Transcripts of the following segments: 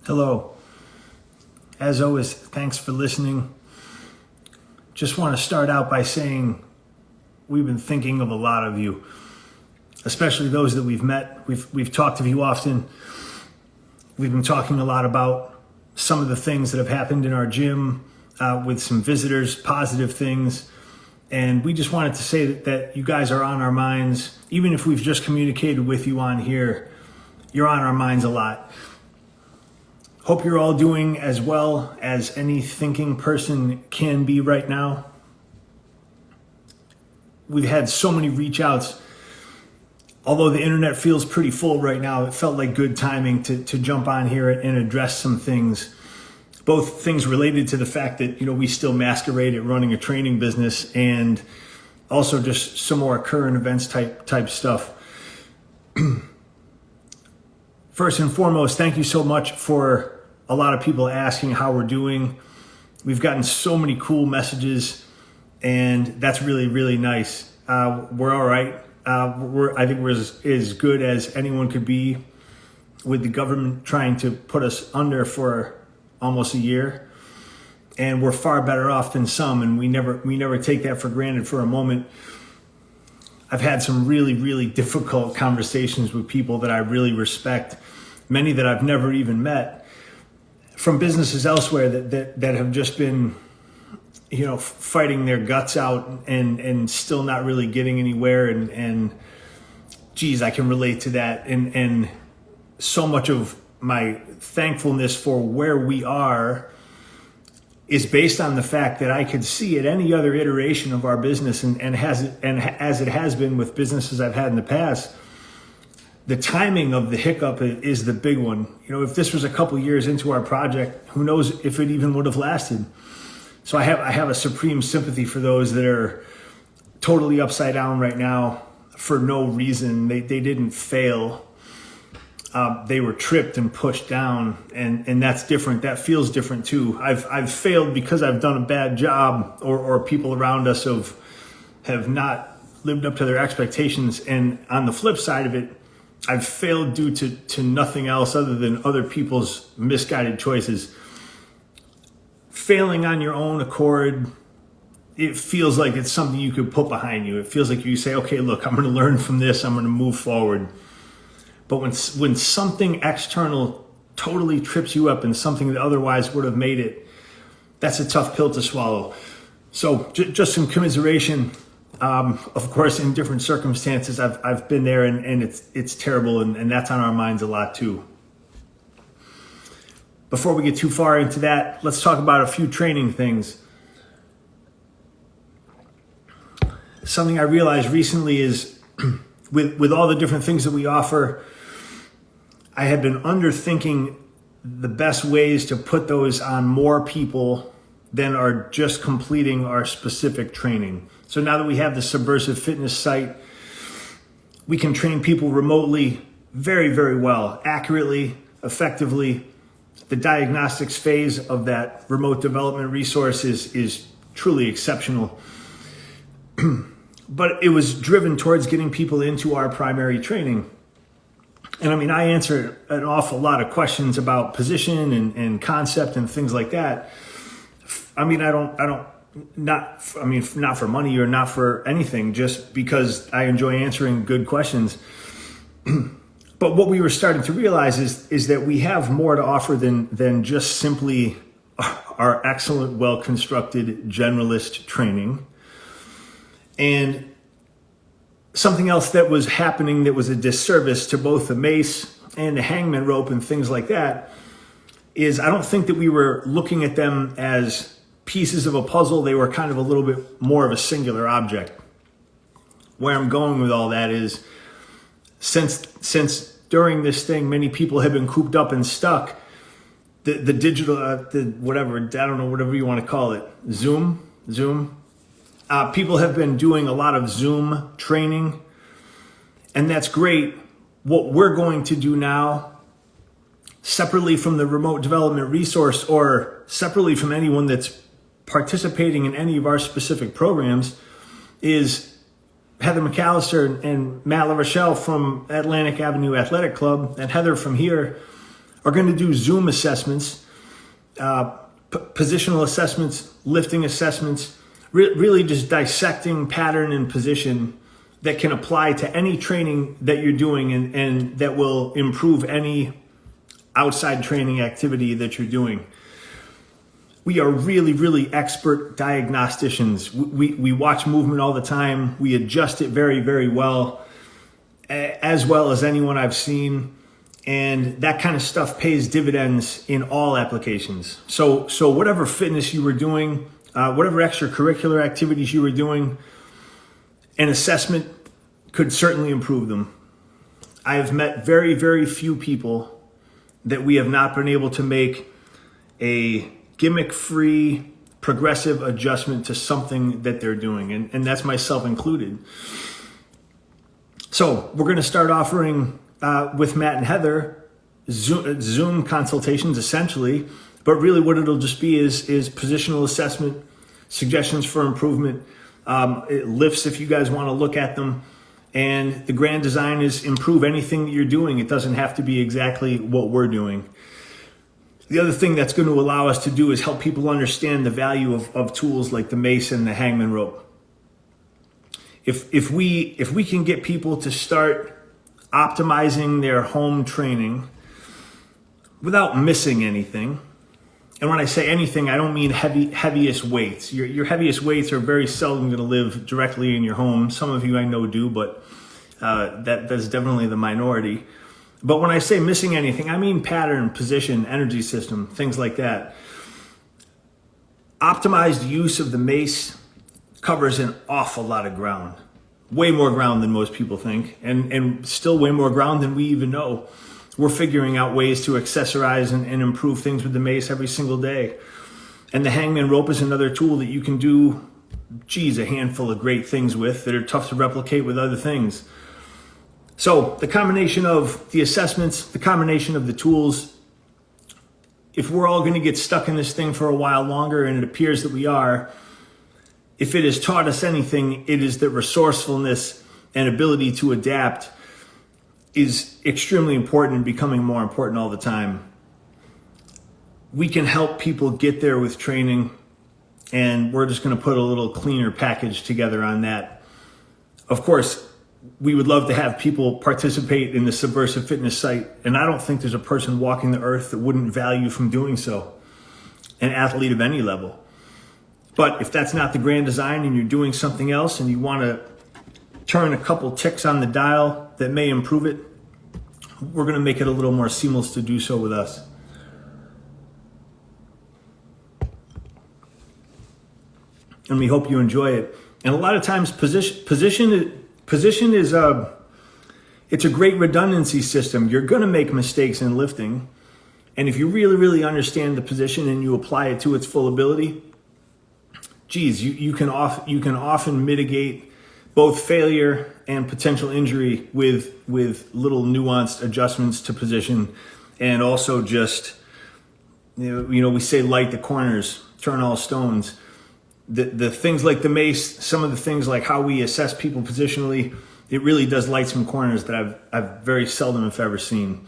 Hello. As always, thanks for listening. Just want to start out by saying we've been thinking of a lot of you, especially those that we've met. We've talked to you often. We've been talking a lot about some of the things that have happened in our gym with some visitors, positive things. And we just wanted to say that you guys are on our minds. Even if we've just communicated with you on here, you're on our minds a lot. Hope you're all doing as well as any thinking person can be right now. We've had so many reach outs. Although the internet feels pretty full right now, it felt like good timing to jump on here and address some things. Both things related to the fact that, we still masquerade at running a training business, and also just some more current events type stuff. First and foremost, thank you so much for a lot of people asking how we're doing. We've gotten so many cool messages, and that's really, really nice. We're all right. I think we're as good as anyone could be, with the government trying to put us under for almost a year. And we're far better off than some, and we never take that for granted for a moment. I've had some really, really difficult conversations with people that I really respect, many that I've never even met, from businesses elsewhere that have just been, fighting their guts out and still not really getting anywhere. And geez, I can relate to that. And so much of my thankfulness for where we are is based on the fact that I could see at any other iteration of our business, and as it has been with businesses I've had in the past, the timing of the hiccup is the big one. If this was a couple years into our project, who knows if it even would have lasted. So I have a supreme sympathy for those that are totally upside down right now for no reason. They didn't fail. They were tripped and pushed down, and that's different. That feels different too. I've failed because I've done a bad job, or people around us have not lived up to their expectations. And on the flip side of it, I've failed due to nothing else other than other people's misguided choices. Failing on your own accord, it feels like it's something you could put behind you. It feels like you say, okay, look, I'm going to learn from this. I'm going to move forward. But when something external totally trips you up and something that otherwise would have made it, that's a tough pill to swallow. So just some commiseration. Of course, in different circumstances, I've been there, and it's terrible, and that's on our minds a lot too. Before we get too far into that, let's talk about a few training things. Something I realized recently is with all the different things that we offer, I had been underthinking the best ways to put those on more people than are just completing our specific training. So now that we have the Subversive Fitness site, we can train people remotely very, very well, accurately, effectively. The diagnostics phase of that remote development resource is truly exceptional. But it was driven towards getting people into our primary training. And I answer an awful lot of questions about position and concept and things like that. Not for money or not for anything, just because I enjoy answering good questions. But what we were starting to realize is that we have more to offer than just simply our excellent, well-constructed generalist training. And something else that was happening that was a disservice to both the Mace and the hangman rope and things like that is I don't think that we were looking at them as pieces of a puzzle. They were kind of a little bit more of a singular object. Where I'm going with all that is, since during this thing, many people have been cooped up and stuck, the digital, whatever you want to call it, Zoom. People have been doing a lot of Zoom training, and that's great. What we're going to do now, separately from the remote development resource or separately from anyone that's participating in any of our specific programs, is Heather McAllister and Matt LaRochelle from Atlantic Avenue Athletic Club, and Heather from here are going to do Zoom assessments, positional assessments, lifting assessments, really just dissecting pattern and position that can apply to any training that you're doing and that will improve any outside training activity that you're doing. We are really, really expert diagnosticians. We watch movement all the time. We adjust it very, very well as anyone I've seen. And that kind of stuff pays dividends in all applications. So whatever fitness you were doing, whatever extracurricular activities you were doing, an assessment could certainly improve them. I have met very, very few people that we have not been able to make a gimmick-free, progressive adjustment to something that they're doing, and that's myself included. So we're going to start offering with Matt and Heather Zoom consultations, essentially, but really what it'll just be is positional assessment, suggestions for improvement, lifts if you guys want to look at them, and the grand design is improve anything that you're doing. It doesn't have to be exactly what we're doing. The other thing that's going to allow us to do is help people understand the value of tools like the Mace and the hangman rope. If we can get people to start optimizing their home training without missing anything, and when I say anything, I don't mean heaviest weights. Your heaviest weights are very seldom going to live directly in your home. Some of you I know do, but that's definitely the minority. But when I say missing anything, I mean pattern, position, energy system, things like that. Optimized use of the Mace covers an awful lot of ground. Way more ground than most people think, and still way more ground than we even know. We're figuring out ways to accessorize and improve things with the Mace every single day. And the hangman rope is another tool that you can do, a handful of great things with that are tough to replicate with other things. So the combination of the assessments, the combination of the tools, if we're all going to get stuck in this thing for a while longer, and it appears that we are, if it has taught us anything, it is that resourcefulness and ability to adapt is extremely important and becoming more important all the time. We can help people get there with training, and we're just going to put a little cleaner package together on that. Of course, we would love to have people participate in the Subversive Fitness site, and I don't think there's a person walking the earth that wouldn't value from doing so, an athlete of any level. But if that's not the grand design and you're doing something else and you want to turn a couple ticks on the dial that may improve it, we're going to make it a little more seamless to do so with us. And we hope you enjoy it. And a lot of times position is it's a great redundancy system. You're going to make mistakes in lifting. And if you really, really understand the position and you apply it to its full ability, you can often mitigate both failure and potential injury with little nuanced adjustments to position, and also just, we say light the corners, turn all stones. The things like the Mace, some of the things like how we assess people positionally, it really does light some corners that I've very seldom, if ever, seen.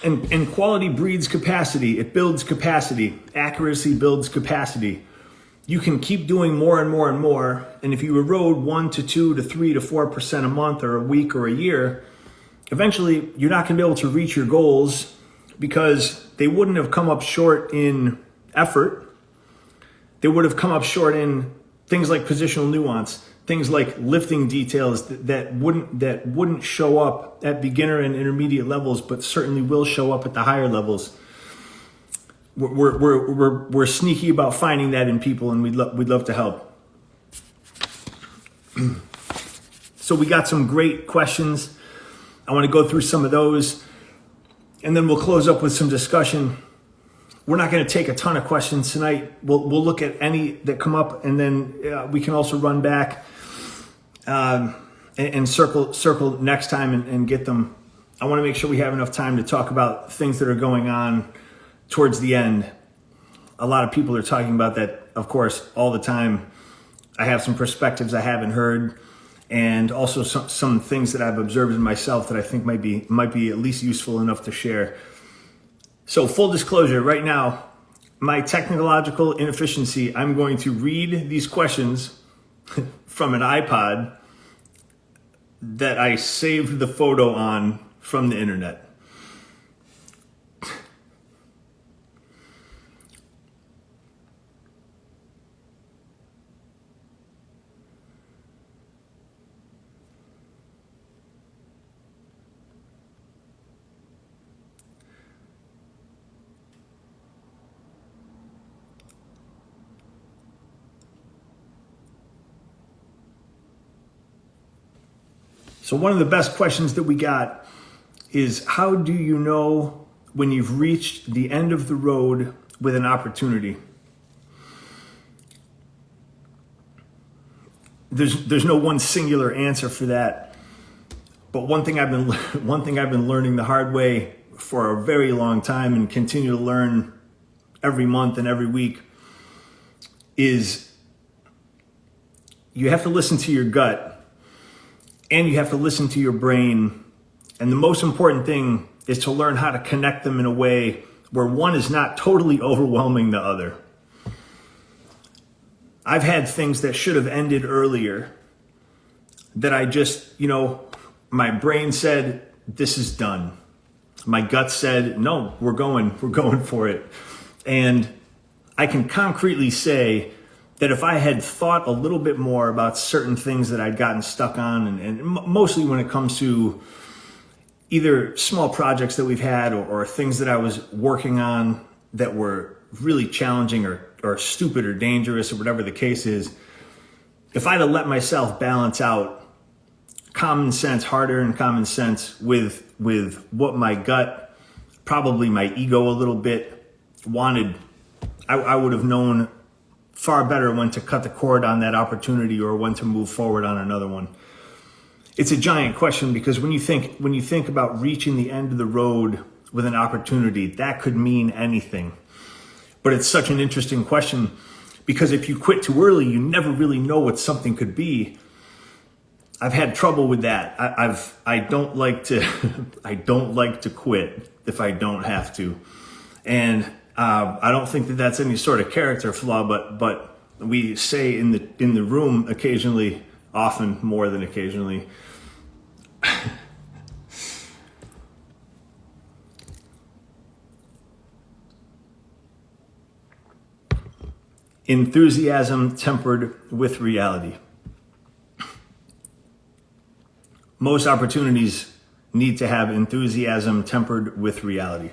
And quality breeds capacity. It builds capacity. Accuracy builds capacity. You can keep doing more and more and more. And if you erode 1 to 2 to 3 to 4% a month or a week or a year, eventually you're not going to be able to reach your goals because they wouldn't have come up short in effort. They would have come up short in things like positional nuance, things like lifting details that wouldn't show up at beginner and intermediate levels, but certainly will show up at the higher levels. We're sneaky about finding that in people, and we'd love to help. So we got some great questions. I want to go through some of those, and then we'll close up with some discussion. We're not going to take a ton of questions tonight. We'll look at any that come up, and then we can also run back and circle next time and get them. I want to make sure we have enough time to talk about things that are going on towards the end. A lot of people are talking about that, of course, all the time. I have some perspectives I haven't heard. and also some things that I've observed in myself that I think might be at least useful enough to share. So full disclosure, right now, my technological inefficiency, I'm going to read these questions from an iPod that I saved the photo on from the internet. So one of the best questions that we got is, how do you know when you've reached the end of the road with an opportunity? There's no one singular answer for that. But one thing I've been learning the hard way for a very long time, and continue to learn every month and every week, is you have to listen to your gut. And you have to listen to your brain. And the most important thing is to learn how to connect them in a way where one is not totally overwhelming the other. I've had things that should have ended earlier that I just, my brain said, this is done. My gut said, no, we're going for it. And I can concretely say that if I had thought a little bit more about certain things that I'd gotten stuck on, and mostly when it comes to either small projects that we've had or things that I was working on that were really challenging or stupid or dangerous or whatever the case is, if I'd have let myself balance out common sense, hard-earned common sense with what my gut, probably my ego a little bit, wanted, I would have known far better when to cut the cord on that opportunity or when to move forward on another one. It's a giant question, because when you think about reaching the end of the road with an opportunity, that could mean anything. But it's such an interesting question, because if you quit too early, you never really know what something could be. I've had trouble with that. I don't like to quit if I don't have to. And I don't think that that's any sort of character flaw, but we say in the room occasionally, often more than occasionally, enthusiasm tempered with reality. Most opportunities need to have enthusiasm tempered with reality.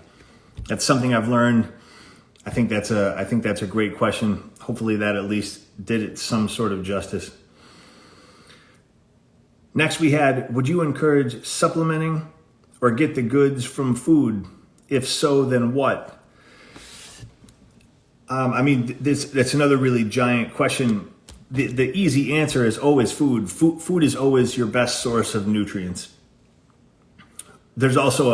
That's something I've learned. I think that's a great question. Hopefully that at least did it some sort of justice. Next we had, would you encourage supplementing or get the goods from food? If so, then what? That's another really giant question. The easy answer is always food. Food is always your best source of nutrients. There's also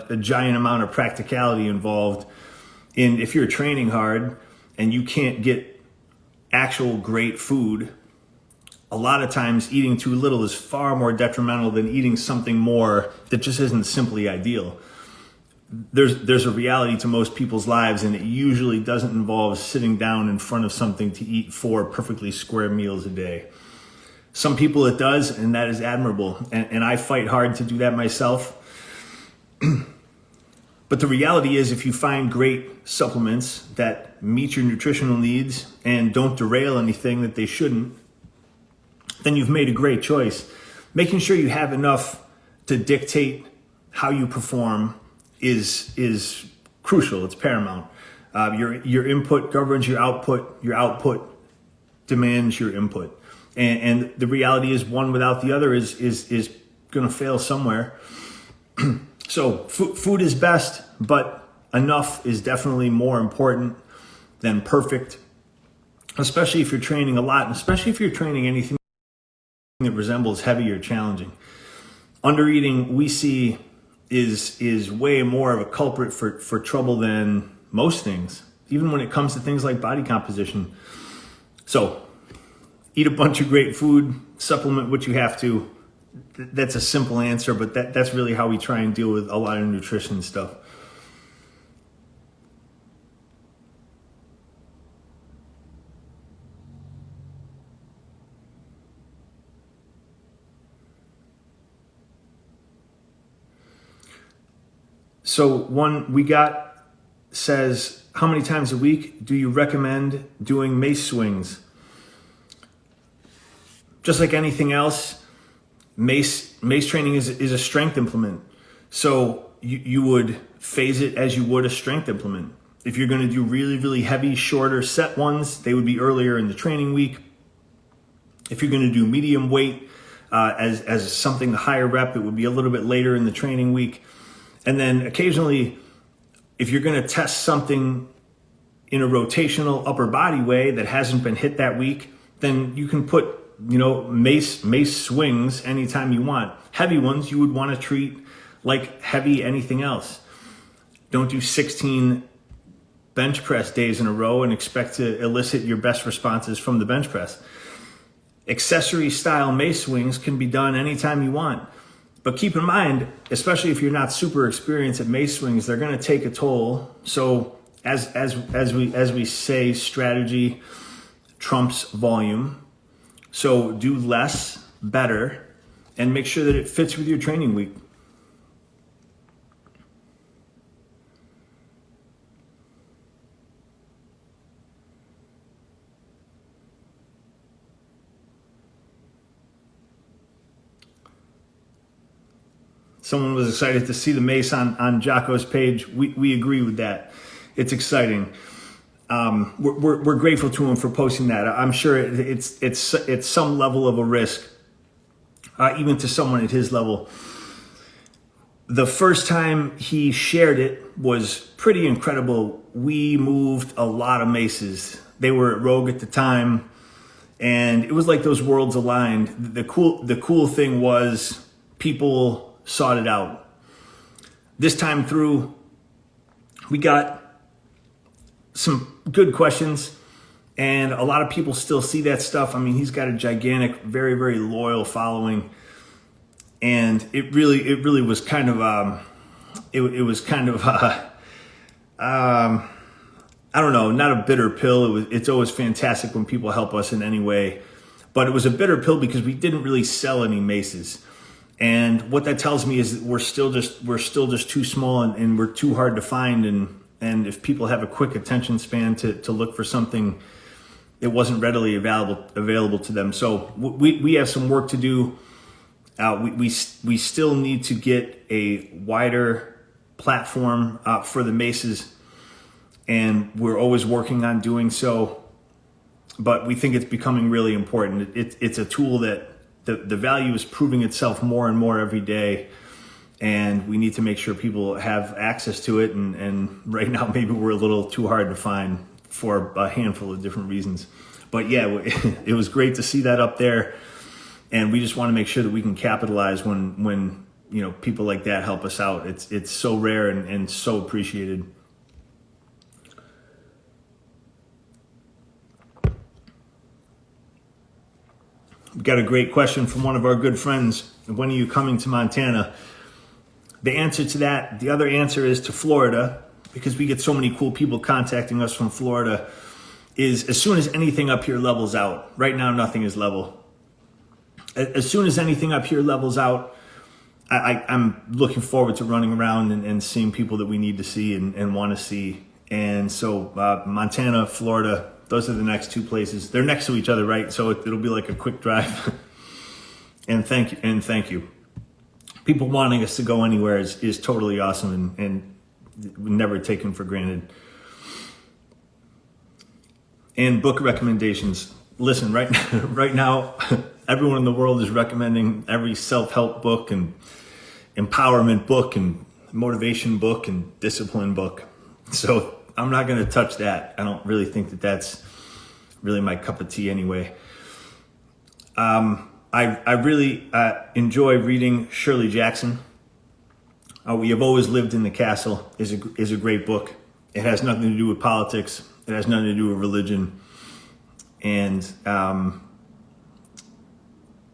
a giant amount of practicality involved in, if you're training hard and you can't get actual great food, a lot of times eating too little is far more detrimental than eating something more that just isn't simply ideal. There's a reality to most people's lives, and it usually doesn't involve sitting down in front of something to eat 4 perfectly square meals a day. Some people it does, and that is admirable. And I fight hard to do that myself. But the reality is, if you find great supplements that meet your nutritional needs and don't derail anything that they shouldn't, then you've made a great choice. Making sure you have enough to dictate how you perform is crucial. It's paramount. Your input governs your output. Your output demands your input. And the reality is, one without the other is going to fail somewhere. So food is best, but enough is definitely more important than perfect, especially if you're training a lot, and especially if you're training anything that resembles heavy or challenging. Undereating, we see, is way more of a culprit for trouble than most things, even when it comes to things like body composition. So eat a bunch of great food, supplement what you have to. That's a simple answer, but that's really how we try and deal with a lot of nutrition stuff. So one we got says, how many times a week do you recommend doing mace swings? Just like anything else, mace training is a strength implement. So you would phase it as you would a strength implement. If you're going to do really, really heavy, shorter set ones, they would be earlier in the training week. If you're going to do medium weight as something higher rep, it would be a little bit later in the training week. And then occasionally, if you're going to test something in a rotational upper body way that hasn't been hit that week, then you can put, mace swings anytime you want. Heavy ones you would want to treat like heavy anything else. Don't do 16 bench press days in a row and expect to elicit your best responses from the bench press. Accessory style mace swings can be done anytime you want. But keep in mind, especially if you're not super experienced at mace swings, they're going to take a toll. So as we say, strategy trumps volume. So do less, better, and make sure that it fits with your training week. Someone was excited to see the mace on Jocko's page. We agree with that. It's exciting. We're grateful to him for posting that. I'm sure it's some level of a risk, even to someone at his level. The first time he shared it was pretty incredible. We moved a lot of maces. They were at Rogue at the time, and it was like those worlds aligned. The cool thing was people sought it out. This time through, we got some good questions, and a lot of people still see that stuff. I mean, he's got a gigantic, very, very loyal following, and it really was kind of I don't know, not a bitter pill. It's always fantastic when people help us in any way, but it was a bitter pill because we didn't really sell any maces. And what that tells me is that we're still just too small and we're too hard to find. And if people have a quick attention span to look for something, it wasn't readily available to them. So we have some work to do. We still need to get a wider platform for the maces, and we're always working on doing so. But we think it's becoming really important. It's a tool that the value is proving itself more and more every day, and we need to make sure people have access to it. And right now, maybe we're a little too hard to find for a handful of different reasons. But yeah, it was great to see that up there, and we just want to make sure that we can capitalize when people like that help us out. It's so rare and so appreciated. We got a great question from one of our good friends. When are you coming to Montana? The answer to that, the other answer is to Florida, because we get so many cool people contacting us from Florida, is as soon as anything up here levels out. Right now, nothing is level. As soon as anything up here levels out, I'm looking forward to running around and seeing people that we need to see and want to see. And so Montana, Florida, those are the next two places. They're next to each other, right? So it'll be like a quick drive. And thank you. People wanting us to go anywhere is totally awesome and never taken for granted. And book recommendations. Listen, right now, everyone in the world is recommending every self-help book and empowerment book and motivation book and discipline book. So I'm not going to touch that. I don't really think that that's really my cup of tea anyway. I really enjoy reading Shirley Jackson. We Have Always Lived in the Castle is a great book. It has nothing to do with politics. It has nothing to do with religion. And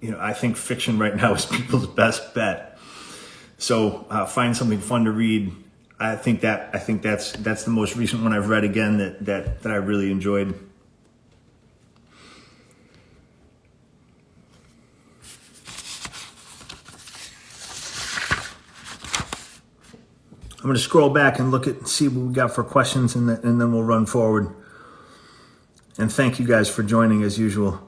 I think fiction right now is people's best bet. So find something fun to read. I think that's the most recent one I've read again that I really enjoyed. I'm going to scroll back and look at see what we got for questions, and then we'll run forward. And thank you guys for joining as usual.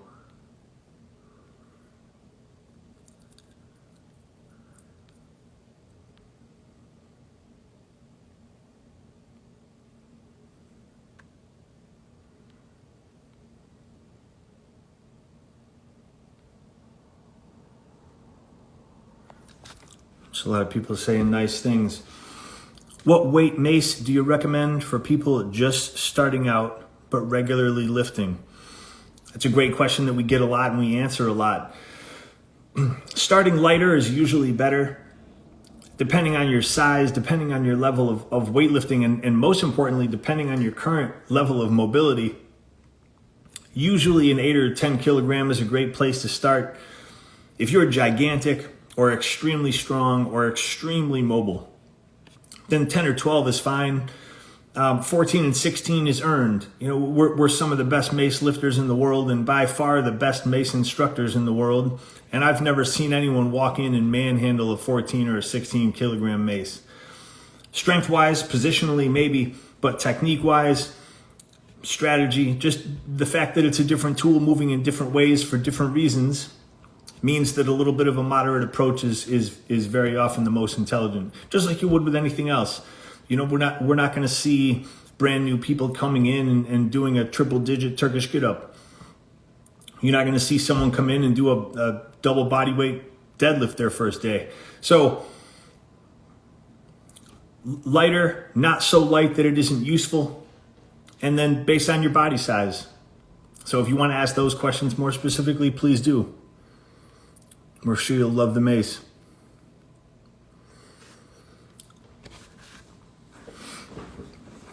There's a lot of people saying nice things. What weight, Mace, do you recommend for people just starting out but regularly lifting? That's a great question that we get a lot and we answer a lot. Starting lighter is usually better, depending on your size, depending on your level of weightlifting, and most importantly, depending on your current level of mobility. Usually an 8 or 10 kilogram is a great place to start. If you're gigantic or extremely strong or extremely mobile, then 10 or 12 is fine. 14 and 16 is earned. We're some of the best mace lifters in the world, and by far the best mace instructors in the world. And I've never seen anyone walk in and manhandle a 14 or a 16 kilogram mace. Strength-wise, positionally maybe, but technique-wise, strategy, just the fact that it's a different tool moving in different ways for different reasons means that a little bit of a moderate approach is very often the most intelligent, just like you would with anything else. We're not going to see brand new people coming in and doing a triple digit Turkish get up. You're not going to see someone come in and do a double body weight deadlift their first day. So lighter, not so light that it isn't useful, and then based on your body size. So if you want to ask those questions more specifically, please do. We're sure you'll love the mace.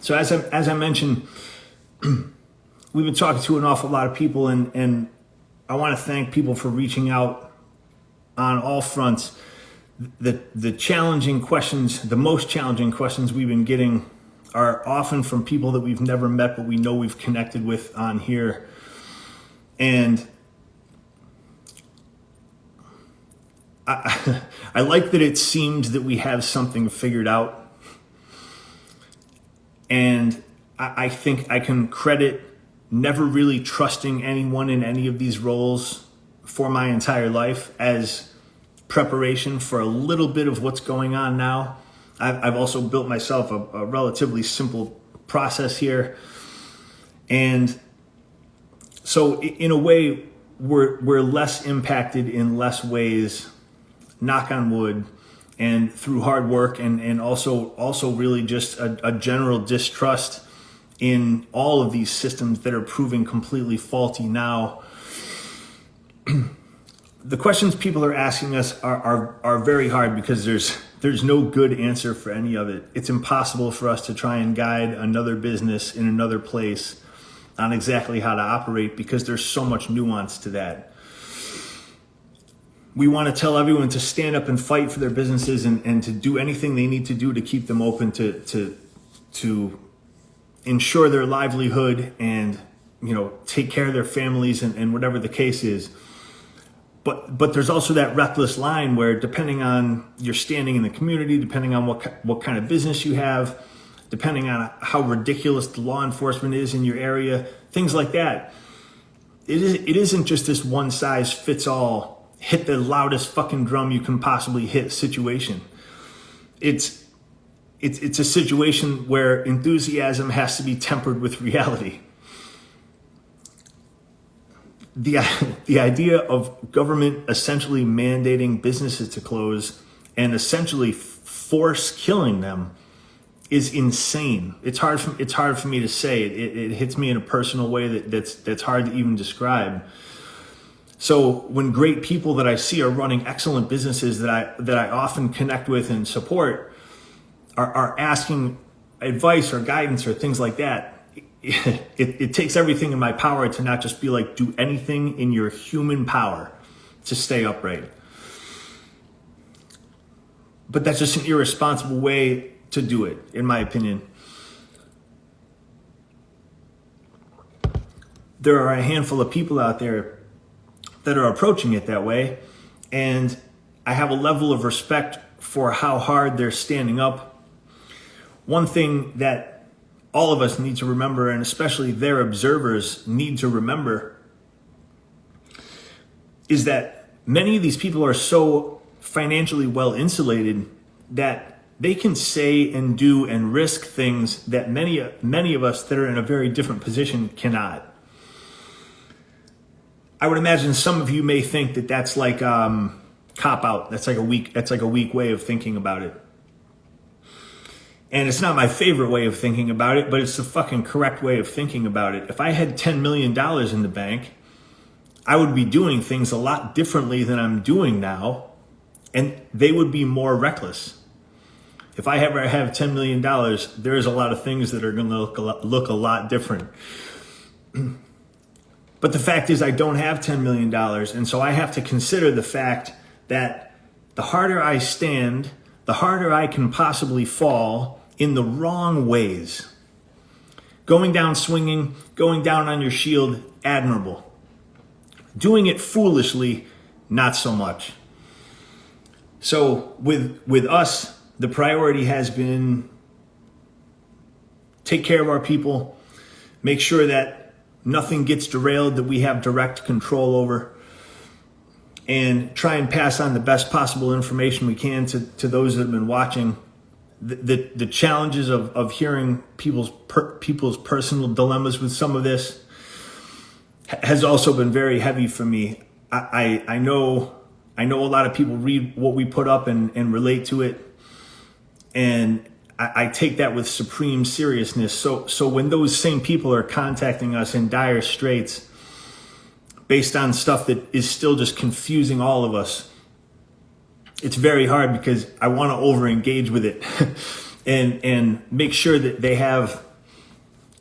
So as I mentioned, we've been talking to an awful lot of people, and I want to thank people for reaching out on all fronts. The challenging questions, the most challenging questions we've been getting are often from people that we've never met, but we know we've connected with on here. And I like that it seems that we have something figured out. And I think I can credit never really trusting anyone in any of these roles for my entire life as preparation for a little bit of what's going on now. I've also built myself a relatively simple process here. And so in a way, we're less impacted in less ways, knock on wood, and through hard work and also really just a general distrust in all of these systems that are proving completely faulty now. The questions people are asking us are very hard because there's no good answer for any of it. It's impossible for us to try and guide another business in another place on exactly how to operate because there's so much nuance to that. We want to tell everyone to stand up and fight for their businesses and to do anything they need to do to keep them open, to ensure their livelihood and take care of their families and whatever the case is. But there's also that reckless line where, depending on your standing in the community, depending on what kind of business you have, depending on how ridiculous the law enforcement is in your area, things like that, it isn't just this one size fits all, hit the loudest fucking drum you can possibly hit situation. It's a situation where enthusiasm has to be tempered with reality. The idea of government essentially mandating businesses to close and essentially force killing them is insane. It's hard for me to say. It hits me in a personal way that's hard to even describe. So when great people that I see are running excellent businesses that I often connect with and support are asking advice or guidance or things like that, it takes everything in my power to not just be like, do anything in your human power to stay upright. But that's just an irresponsible way to do it, in my opinion. There are a handful of people out there that are approaching it that way, and I have a level of respect for how hard they're standing up. One thing that all of us need to remember, and especially their observers need to remember, is that many of these people are so financially well insulated that they can say and do and risk things that many of us that are in a very different position cannot. I would imagine some of you may think that that's like cop out. That's like a weak way of thinking about it. And it's not my favorite way of thinking about it, but it's the fucking correct way of thinking about it. If I had $10 million in the bank, I would be doing things a lot differently than I'm doing now, and they would be more reckless. If I ever have $10 million, there's a lot of things that are going to look a lot different. But the fact is I don't have $10 million, and so I have to consider the fact that the harder I stand, the harder I can possibly fall in the wrong ways. Going down swinging, going down on your shield, admirable. Doing it foolishly, not so much. So with us, the priority has been take care of our people, make sure that nothing gets derailed that we have direct control over, and try and pass on the best possible information we can to those that have been watching. The challenges of hearing people's personal dilemmas with some of this has also been very heavy for me. I know a lot of people read what we put up and relate to it, and I take that with supreme seriousness. So when those same people are contacting us in dire straits based on stuff that is still just confusing all of us, it's very hard because I want to over-engage with it and make sure that they have,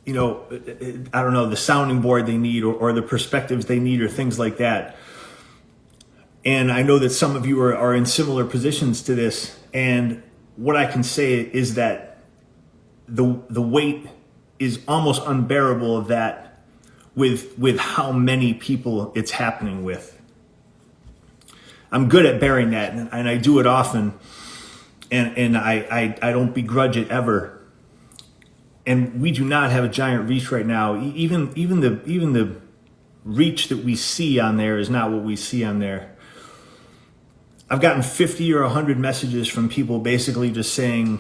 I don't know, the sounding board they need or the perspectives they need or things like that. And I know that some of you are in similar positions to this. And what I can say is that the weight is almost unbearable of that with how many people it's happening with. I'm good at bearing that, and I do it often, and I don't begrudge it ever. And we do not have a giant reach right now. Even the reach that we see on there is not what we see on there. I've gotten 50 or 100 messages from people basically just saying,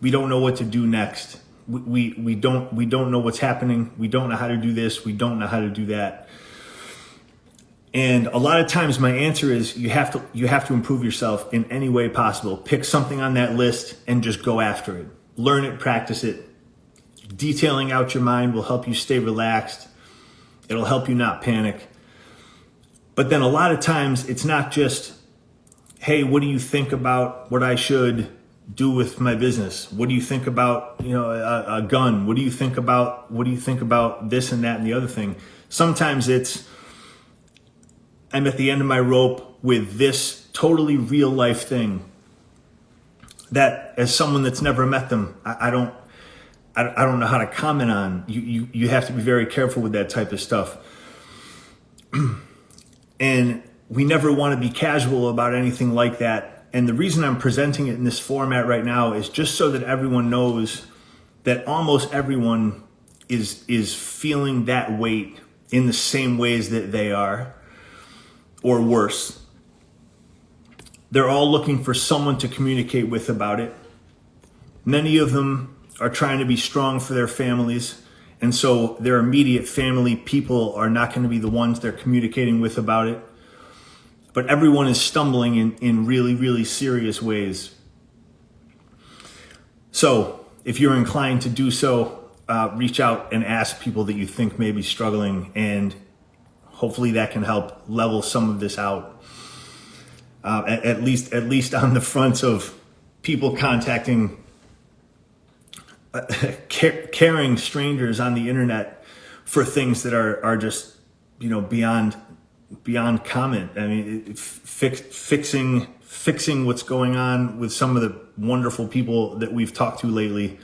we don't know what to do next. We don't know what's happening. We don't know how to do this. We don't know how to do that. And a lot of times my answer is you have to improve yourself in any way possible. Pick something on that list and just go after it. Learn it, practice it. Detailing out your mind will help you stay relaxed. It'll help you not panic. But then a lot of times it's not just, hey, what do you think about what I should do with my business? What do you think about, a gun? What do you think about this and that and the other thing? Sometimes it's, I'm at the end of my rope with this totally real life thing that, as someone that's never met them, I don't know how to comment on. You have to be very careful with that type of stuff. And we never want to be casual about anything like that. And the reason I'm presenting it in this format right now is just so that everyone knows that almost everyone is feeling that weight in the same ways that they are, or worse. They're all looking for someone to communicate with about it. Many of them are trying to be strong for their families, and so their immediate family people are not going to be the ones they're communicating with about it. But everyone is stumbling in really, really serious ways. So if you're inclined to do so, reach out and ask people that you think may be struggling, and hopefully that can help level some of this out. At least on the front of people contacting caring strangers on the internet for things that are just, beyond beyond comment. I mean, fixing what's going on with some of the wonderful people that we've talked to lately,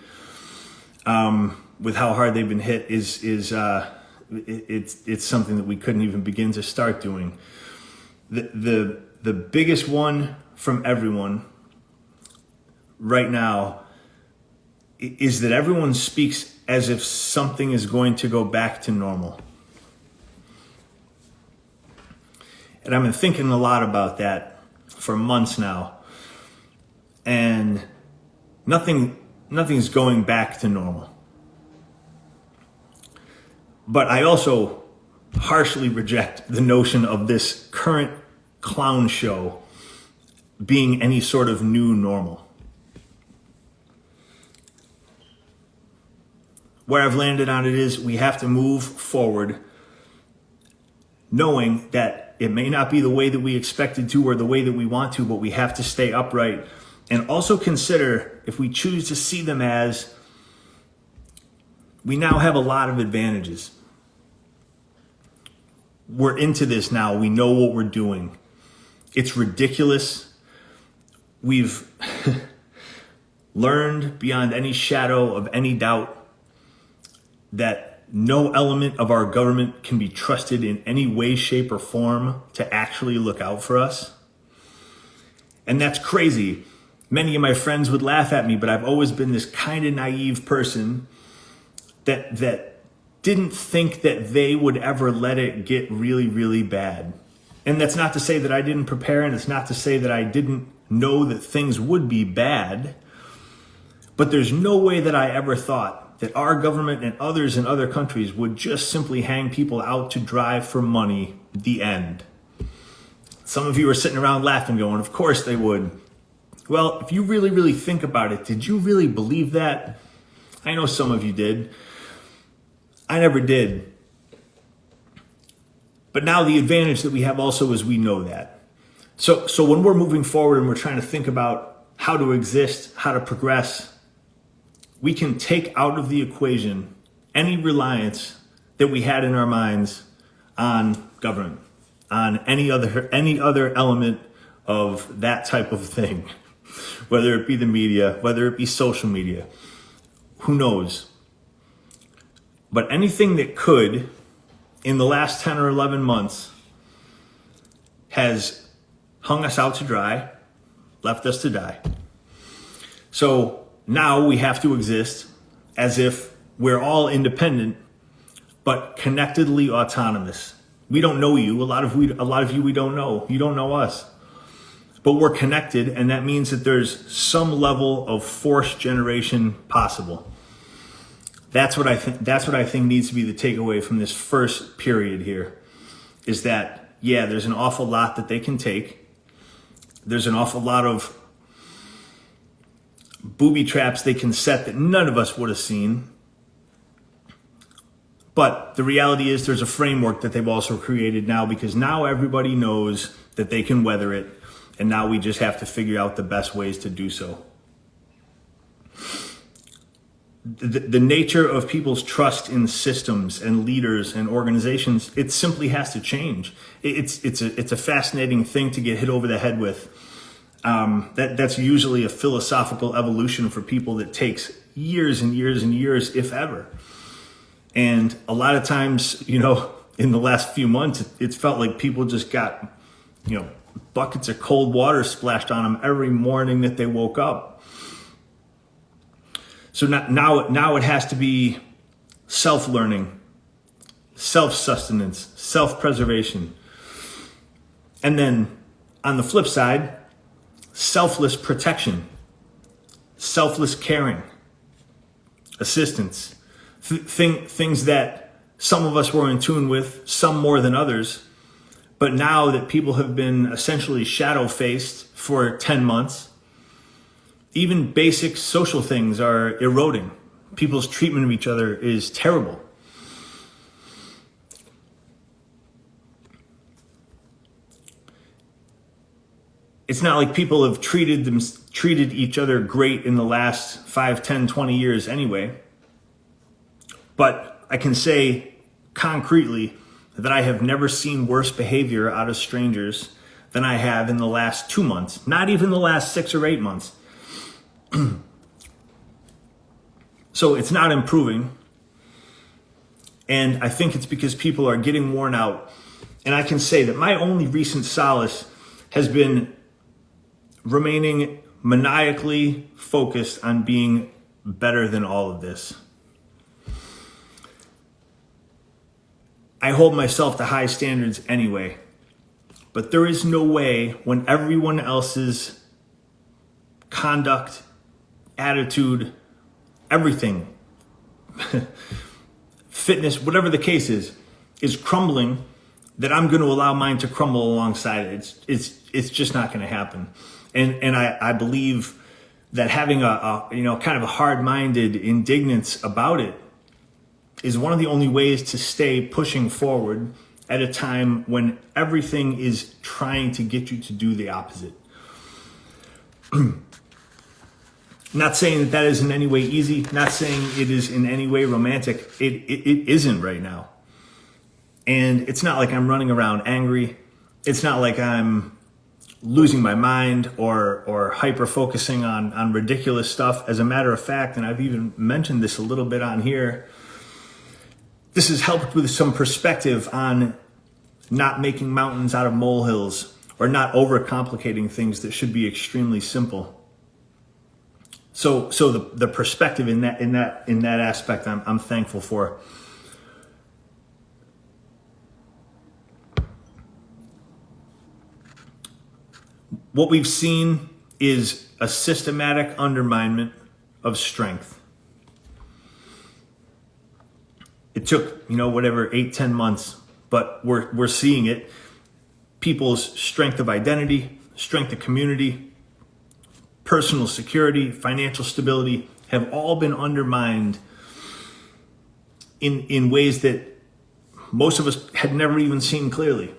with how hard they've been hit it's something that we couldn't even begin to start doing. The biggest one from everyone right now is that everyone speaks as if something is going to go back to normal. And I've been thinking a lot about that for months now. And nothing's going back to normal. But I also harshly reject the notion of this current clown show being any sort of new normal. Where I've landed on it is we have to move forward knowing that it may not be the way that we expected to or the way that we want to, but we have to stay upright and also consider, if we choose to see them as, we now have a lot of advantages. We're into this now. We know what we're doing. It's ridiculous. We've learned beyond any shadow of any doubt that no element of our government can be trusted in any way, shape, or form to actually look out for us. And that's crazy. Many of my friends would laugh at me, but I've always been this kind of naive person that didn't think that they would ever let it get really, really bad. And that's not to say that I didn't prepare, and it's not to say that I didn't know that things would be bad. But there's no way that I ever thought that our government and others in other countries would just simply hang people out to dry for money, the end. Some of you are sitting around laughing going, of course they would. Well, if you really, really think about it, did you really believe that? I know some of you did. I never did. But now the advantage that we have also is we know that. So when we're moving forward and we're trying to think about how to exist, how to progress, we can take out of the equation any reliance that we had in our minds on government, on any other element of that type of thing, whether it be the media, whether it be social media, who knows? But anything that could, in the last 10 or 11 months, has hung us out to dry, left us to die. So now we have to exist as if we're all independent, but connectedly autonomous. We don't know you. A lot of you we don't know. You don't know us. But we're connected, and that means that there's some level of force generation possible. That's what I think needs to be the takeaway from this first period here, is that, yeah, there's an awful lot that they can take. There's an awful lot of booby traps they can set that none of us would have seen. But the reality is there's a framework that they've also created now, because now everybody knows that they can weather it. And now we just have to figure out the best ways to do so. The nature of people's trust in systems and leaders and organizations, it simply has to change. It's a fascinating thing to get hit over the head with. That's usually a philosophical evolution for people that takes years and years and years, if ever. And a lot of times, in the last few months, it's felt like people just got, buckets of cold water splashed on them every morning that they woke up. So now it has to be self-learning, self-sustenance, self-preservation. And then on the flip side, selfless protection, selfless caring, assistance, things that some of us were in tune with, some more than others. But now that people have been essentially shadow-faced for 10 months, even basic social things are eroding. People's treatment of each other is terrible. It's not like people have treated each other great in the last 5, 10, 20 years anyway. But I can say concretely that I have never seen worse behavior out of strangers than I have in the last 2 months, not even the last 6 or 8 months. So it's not improving. And I think it's because people are getting worn out. And I can say that my only recent solace has been remaining maniacally focused on being better than all of this. I hold myself to high standards anyway, but there is no way when everyone else's conduct, attitude, everything, fitness, whatever the case is crumbling, that I'm going to allow mine to crumble alongside it. It's just not going to happen. And I believe that having a kind of a hard-minded indignance about it is one of the only ways to stay pushing forward at a time when everything is trying to get you to do the opposite. Not saying that is in any way easy, not saying it is in any way romantic. It isn't right now. And it's not like I'm running around angry. It's not like I'm losing my mind or hyper focusing on ridiculous stuff. As a matter of fact, and I've even mentioned this a little bit on here, this has helped with some perspective on not making mountains out of molehills or not overcomplicating things that should be extremely simple. So the perspective in that aspect, I'm thankful for. What we've seen is a systematic underminement of strength. It took, 8-10 months, but we're seeing it. People's strength of identity, strength of community, personal security, financial stability have all been undermined in ways that most of us had never even seen clearly.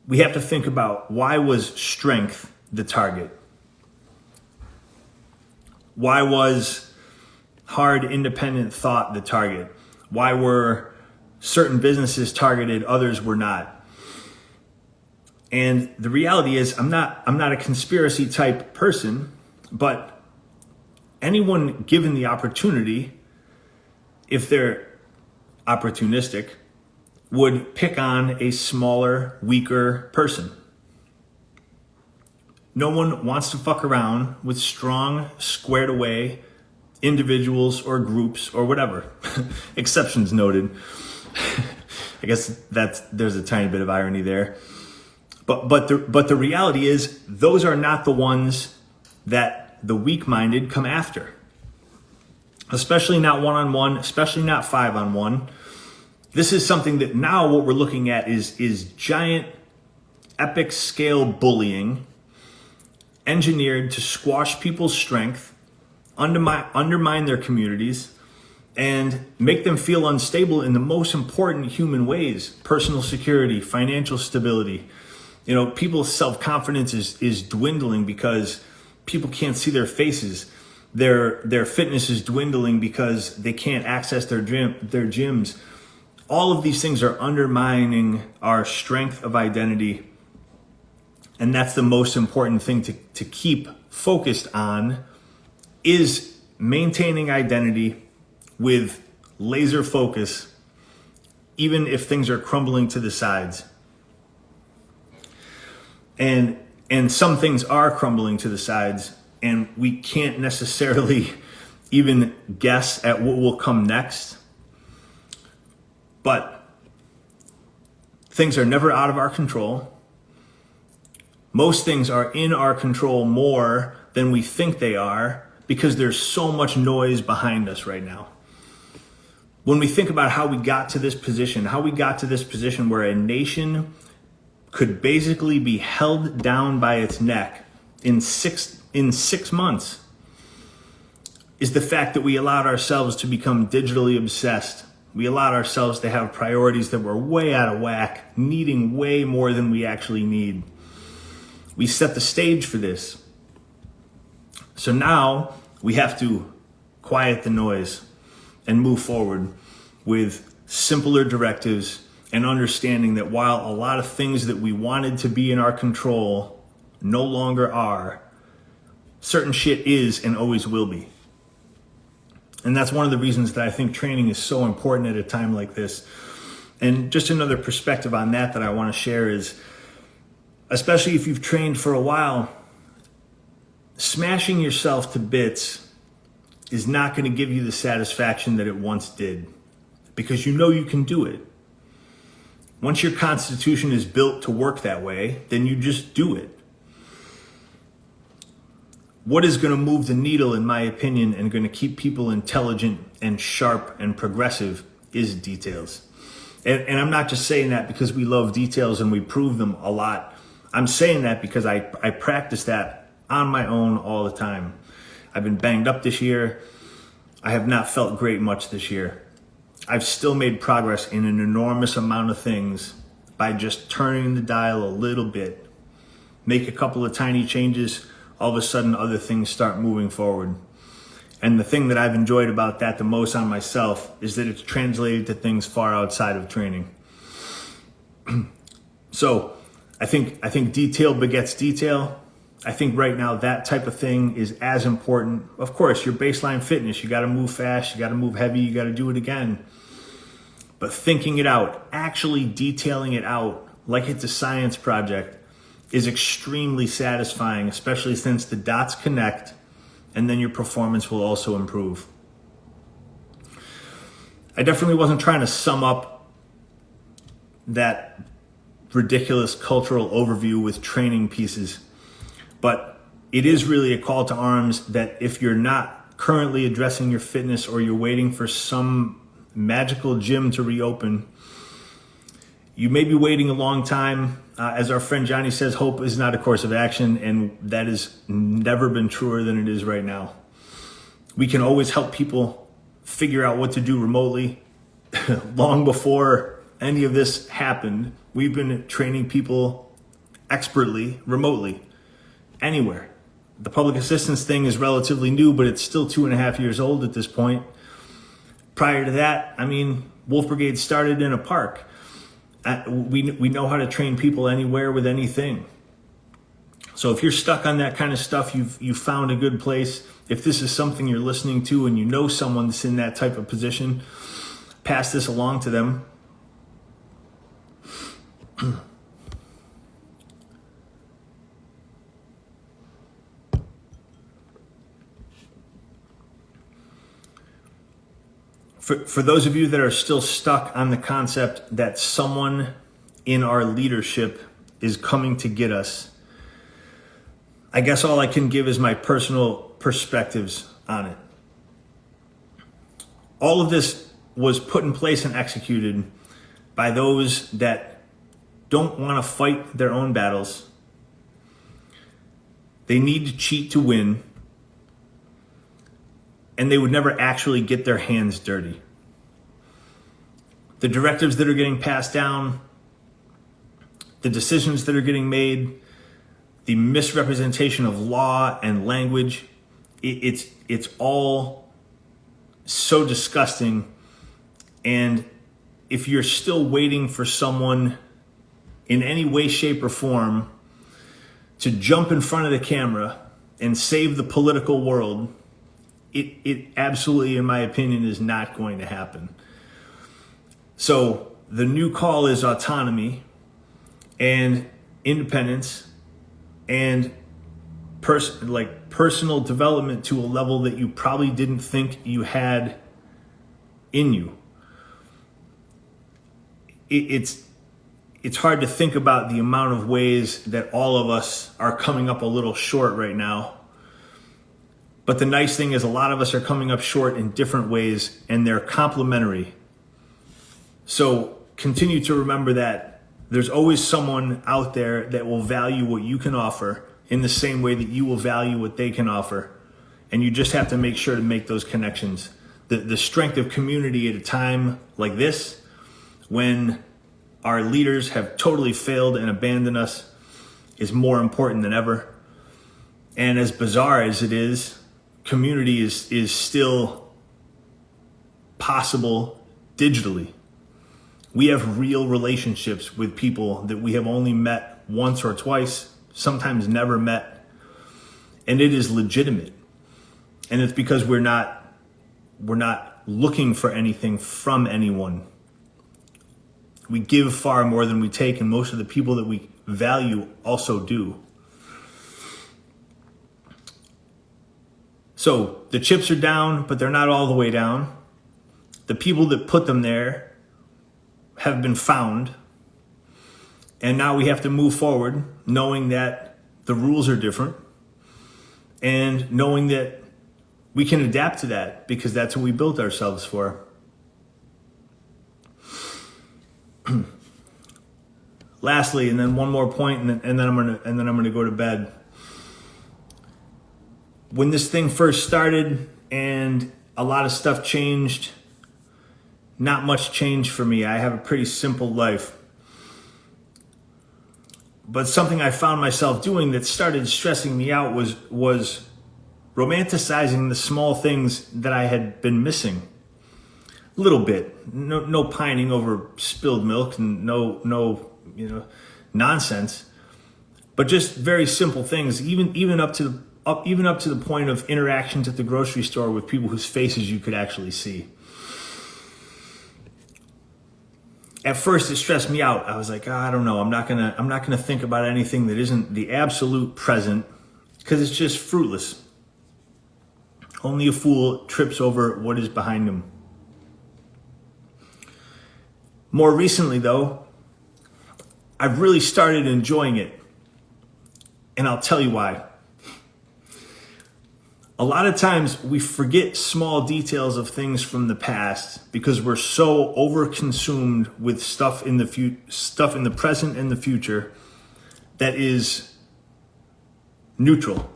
We have to think about, why was strength the target? Why was hard, independent thought the target? Why were certain businesses targeted, others were not? And the reality is, I'm not a conspiracy type person, but anyone given the opportunity, if they're opportunistic, would pick on a smaller, weaker person. No one wants to fuck around with strong, squared away individuals or groups or whatever. Exceptions noted. I guess there's a tiny bit of irony there. But the reality is, those are not the ones that the weak-minded come after. Especially not one-on-one, especially not 5-on-1. This is something that now what we're looking at is giant, epic scale bullying engineered to squash people's strength, undermine their communities, and make them feel unstable in the most important human ways: personal security, financial stability. People's self-confidence is dwindling because people can't see their faces. Their fitness is dwindling because they can't access their gyms. All of these things are undermining our strength of identity. And that's the most important thing to keep focused on, is maintaining identity with laser focus, even if things are crumbling to the sides. And some things are crumbling to the sides, and we can't necessarily even guess at what will come next. But things are never out of our control. Most things are in our control more than we think they are, because there's so much noise behind us right now. When we think about how we got to this position where a nation could basically be held down by its neck in six months, is the fact that we allowed ourselves to become digitally obsessed. We allowed ourselves to have priorities that were way out of whack, needing way more than we actually need. We set the stage for this. So now we have to quiet the noise, and move forward with simpler directives and understanding that while a lot of things that we wanted to be in our control no longer are, certain shit is and always will be. And that's one of the reasons that I think training is so important at a time like this. And just another perspective on that I want to share is, especially if you've trained for a while, smashing yourself to bits is not going to give you the satisfaction that it once did, because you know you can do it. Once your constitution is built to work that way, then you just do it. What is going to move the needle, in my opinion, and going to keep people intelligent and sharp and progressive is details. And I'm not just saying that because we love details and we prove them a lot. I'm saying that because I practice that on my own all the time. I've been banged up this year. I have not felt great much this year. I've still made progress in an enormous amount of things by just turning the dial a little bit. Make a couple of tiny changes, all of a sudden other things start moving forward. And the thing that I've enjoyed about that the most on myself is that it's translated to things far outside of training. So I think detail begets detail. I think right now that type of thing is as important. Of course, your baseline fitness, you got to move fast, you got to move heavy, you got to do it again. But thinking it out, actually detailing it out like it's a science project is extremely satisfying, especially since the dots connect and then your performance will also improve. I definitely wasn't trying to sum up that ridiculous cultural overview with training pieces, but it is really a call to arms that if you're not currently addressing your fitness or you're waiting for some magical gym to reopen, you may be waiting a long time. As our friend Johnny says, hope is not a course of action, and that has never been truer than it is right now. We can always help people figure out what to do remotely. Long before any of this happened, we've been training people expertly remotely, anywhere. The public assistance thing is relatively new, but it's still 2.5 years old at this point. Prior to that, Wolf Brigade started in a park. We know how to train people anywhere with anything. So if you're stuck on that kind of stuff, you've found a good place. If this is something you're listening to and you know someone that's in that type of position, pass this along to them. For those of you that are still stuck on the concept that someone in our leadership is coming to get us, I guess all I can give is my personal perspectives on it. All of this was put in place and executed by those that don't want to fight their own battles. They need to cheat to win. And they would never actually get their hands dirty. The directives that are getting passed down, the decisions that are getting made, the misrepresentation of law and language, it's all so disgusting. And if you're still waiting for someone in any way, shape, or form to jump in front of the camera and save the political world, it absolutely, in my opinion, is not going to happen. So the new call is autonomy and independence and personal development to a level that you probably didn't think you had in you. It's hard to think about the amount of ways that all of us are coming up a little short right now. But the nice thing is a lot of us are coming up short in different ways, and they're complementary. So continue to remember that there's always someone out there that will value what you can offer in the same way that you will value what they can offer. And you just have to make sure to make those connections. The strength of community at a time like this, when our leaders have totally failed and abandoned us, is more important than ever. And as bizarre as it is, community is still possible digitally. We have real relationships with people that we have only met once or twice, sometimes never met, and it is legitimate. And it's because we're not looking for anything from anyone. We give far more than we take, and most of the people that we value also do. So the chips are down, but they're not all the way down. The people that put them there have been found. And now we have to move forward knowing that the rules are different and knowing that we can adapt to that because that's what we built ourselves for. Lastly, and then one more point, and then I'm gonna go to bed. When this thing first started and a lot of stuff changed, not much changed for me. I have a pretty simple life. But something I found myself doing that started stressing me out was romanticizing the small things that I had been missing. A little bit. No pining over spilled milk and no nonsense. But just very simple things, even up to the point of interactions at the grocery store with people whose faces you could actually see. At first, it stressed me out. I was like, I don't know. I'm not gonna think about anything that isn't the absolute present, because it's just fruitless. Only a fool trips over what is behind him. More recently, though, I've really started enjoying it, and I'll tell you why. A lot of times we forget small details of things from the past because we're so overconsumed with stuff in the present and the future that is neutral.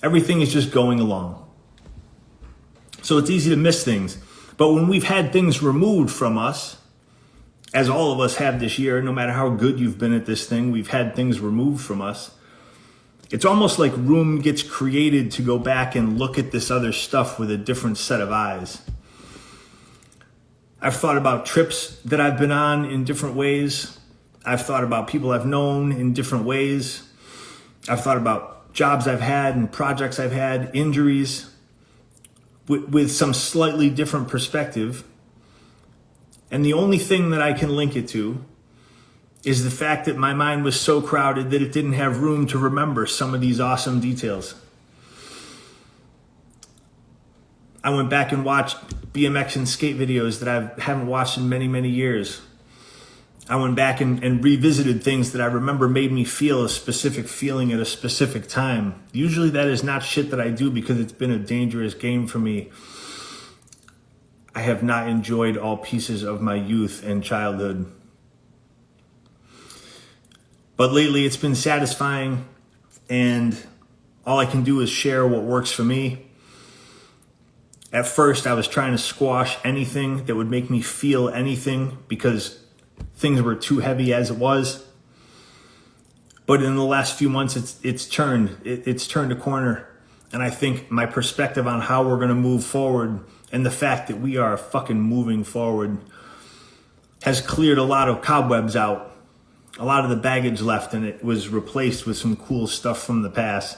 Everything is just going along. So it's easy to miss things. But when we've had things removed from us, as all of us have this year, no matter how good you've been at this thing, we've had things removed from us. It's almost like room gets created to go back and look at this other stuff with a different set of eyes. I've thought about trips that I've been on in different ways. I've thought about people I've known in different ways. I've thought about jobs I've had and projects I've had, injuries, with some slightly different perspective. And the only thing that I can link it to is the fact that my mind was so crowded that it didn't have room to remember some of these awesome details. I went back and watched BMX and skate videos that I haven't watched in many, many years. I went back and revisited things that I remember made me feel a specific feeling at a specific time. Usually that is not shit that I do because it's been a dangerous game for me. I have not enjoyed all pieces of my youth and childhood. But lately it's been satisfying, and all I can do is share what works for me. At first, I was trying to squash anything that would make me feel anything because things were too heavy as it was. But in the last few months, it's turned a corner. And I think my perspective on how we're going to move forward and the fact that we are fucking moving forward has cleared a lot of cobwebs out. A lot of the baggage left, and it was replaced with some cool stuff from the past.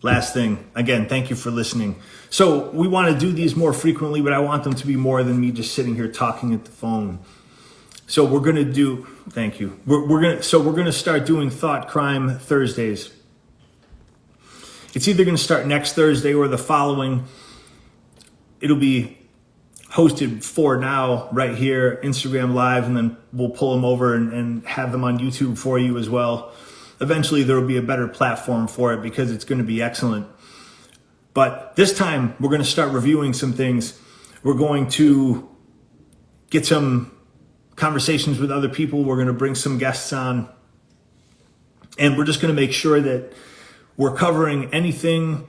Last thing, again, thank you for listening. So we want to do these more frequently, but I want them to be more than me just sitting here talking at the phone. So we're going to do, thank you. We're going to start doing Thought Crime Thursdays. It's either going to start next Thursday or the following. It'll be hosted for now right here, Instagram Live, and then we'll pull them over and have them on YouTube for you as well. Eventually there will be a better platform for it because it's going to be excellent. But this time we're going to start reviewing some things. We're going to get some conversations with other people. We're going to bring some guests on, and we're just going to make sure that we're covering anything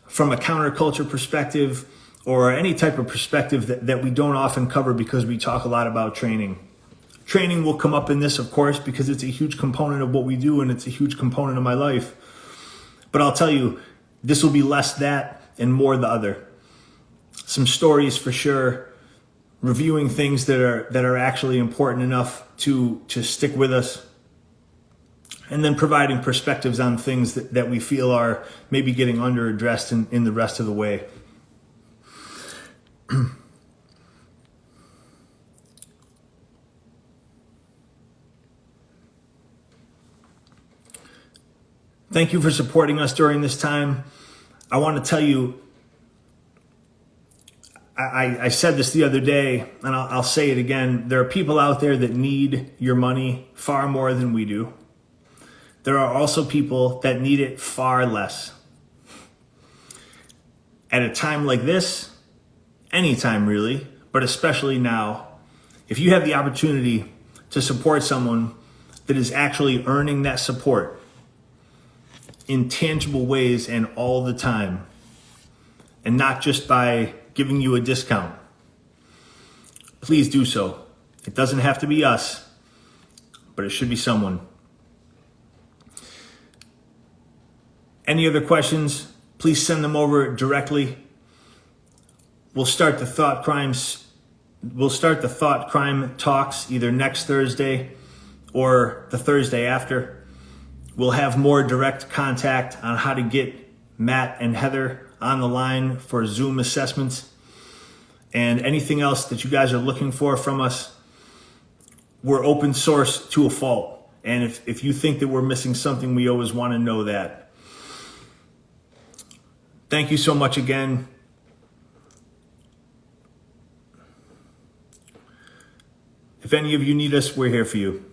from a counterculture perspective or any type of perspective that we don't often cover because we talk a lot about training. Training will come up in this, of course, because it's a huge component of what we do and it's a huge component of my life. But I'll tell you, this will be less that and more the other. Some stories for sure, reviewing things that are actually important enough to stick with us, and then providing perspectives on things that we feel are maybe getting under addressed in the rest of the way. Thank you for supporting us during this time. I want to tell you, I said this the other day, and I'll say it again. There are people out there that need your money far more than we do. There are also people that need it far less. At a time like this, anytime really, but especially now, if you have the opportunity to support someone that is actually earning that support in tangible ways and all the time, and not just by giving you a discount, please do so. It doesn't have to be us, but it should be someone. Any other questions, please send them over directly. We'll start the thought crime talks either next Thursday or the Thursday after. We'll have more direct contact on how to get Matt and Heather on the line for Zoom assessments and anything else that you guys are looking for from us. We're open source to a fault. And if you think that we're missing something, we always want to know that. Thank you so much again. If any of you need us, we're here for you.